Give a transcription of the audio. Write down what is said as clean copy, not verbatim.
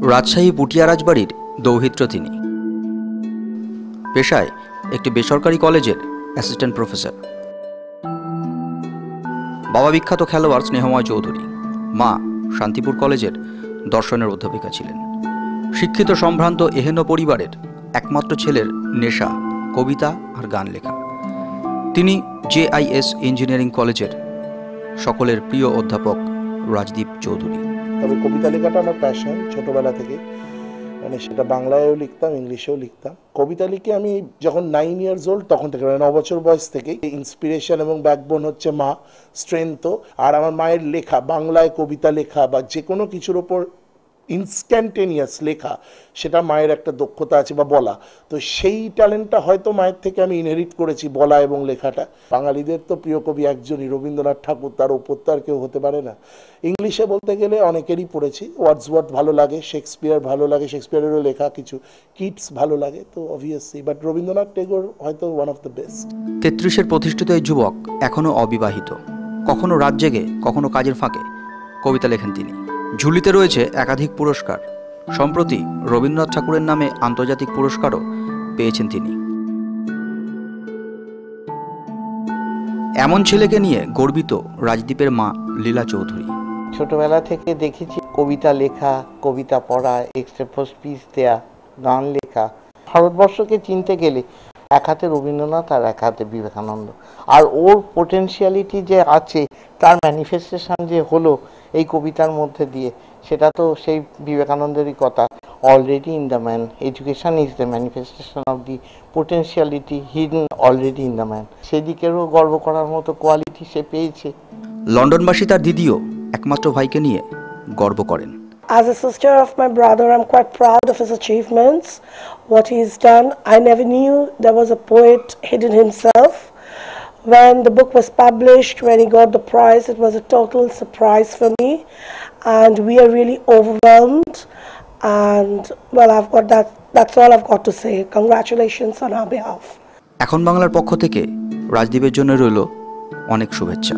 রাজশাহী পুটিয়া রাজবাড়ির দৌহিত্র তিনি। পেশায় একটি বেসরকারি কলেজের অ্যাসিস্ট্যান্ট প্রফেসর। বাবা বিখ্যাত খেলোয়াড় স্নেহময় চৌধুরী, মা শান্তিপুর কলেজের দর্শনের অধ্যাপিকা ছিলেন। শিক্ষিত সম্ভ্রান্ত এহেন পরিবারের একমাত্র ছেলের নেশা কবিতা আর গান লেখা। তিনি JIS ইঞ্জিনিয়ারিং কলেজের সকলের প্রিয় অধ্যাপক রাজদীপ চৌধুরী। তবে কবিতা লেখাটা আমার প্যাশন ছোটবেলা থেকে, মানে সেটা বাংলায়ও লিখতাম, ইংলিশেও লিখতাম। কবিতা লিখে আমি যখন 9 years old তখন থেকে, মানে 9 বছর বয়স থেকে ইন্সপিরেশন এবং ব্যাকবোন হচ্ছে মা, স্ট্রেংথও। আর আমার মায়ের লেখা, বাংলায় কবিতা লেখা বা যে কোনো কিছুর ওপর ইনস্ট্যান্টেনিয়াস লেখা, সেটা মায়ের একটা দক্ষতা আছে বা বলা। তো সেই ট্যালেন্টটা হয়তো মায়ের থেকে আমি ইনহেরিট করেছি, বলা এবং লেখাটা। বাঙালিদের তো প্রিয় কবি একজনই, রবীন্দ্রনাথ ঠাকুর, তার ওপর তো আর কেউ হতে পারে না। ইংলিশে বলতে গেলে অনেকেরই পড়েছি, ওয়ার্ডসওয়ার্থ ভালো লাগে, শেক্সপিয়ার ভালো লাগে, শেক্সপিয়ারেরও লেখা কিছু, কিটস ভালো লাগে, তো অবভিয়াসলি। বাট রবীন্দ্রনাথ টেগোর হয়তো ওয়ান অফ দ্য বেস্ট। 33-এর প্রতিষ্ঠিত এই যুবক এখনও অবিবাহিত। কখনো রাত জেগে, কখনো কাজের ফাঁকে কবিতা লেখেন তিনি। ঝুলিতে রয়েছে একাধিক পুরস্কার। সম্প্রতি রবীন্দ্রনাথ ঠাকুরের নামে আন্তর্জাতিক পুরস্কারও পেয়েছেন তিনি। এমন ছেলেকে নিয়ে গর্বিত রাজদীপের মা লীলা চৌধুরী। ছোটবেলা থেকে দেখেছি কবিতা লেখা, কবিতা পড়া, এক্সট্রা স্পিচ দেয়া, গান লেখা। ভারতবর্ষকে চিনতে গেলে এক হাতে রবীন্দ্রনাথ আর এক হাতে বিবেকানন্দ। আর ওর পোটেনশিয়ালিটি যে আছে, তার ম্যানিফেস্টেশন যে হলো এই কবিতার মধ্যে দিয়ে, সেটা তো সেই বিবেকানন্দেরই কথা। Already in the man, education is the manifestation of the potentiality hidden already in the man. সেদিকেরও গর্ব করার মতো কোয়ালিটি সে পেয়েছে। লন্ডনবাসী তার দিদিও একমাত্র ভাইকে নিয়ে গর্ব করেন। As a sister of my brother, I'm quite proud of his achievements, what he's done. I never knew there was a poet hidden himself. When the book was published, when he got the prize, it was a total surprise for me, and we are really overwhelmed. And well, that's all I've got to say. Congratulations on our behalf. এখন বাংলার পক্ষ থেকে রাজদীপের জন্য রইল অনেক শুভেচ্ছা।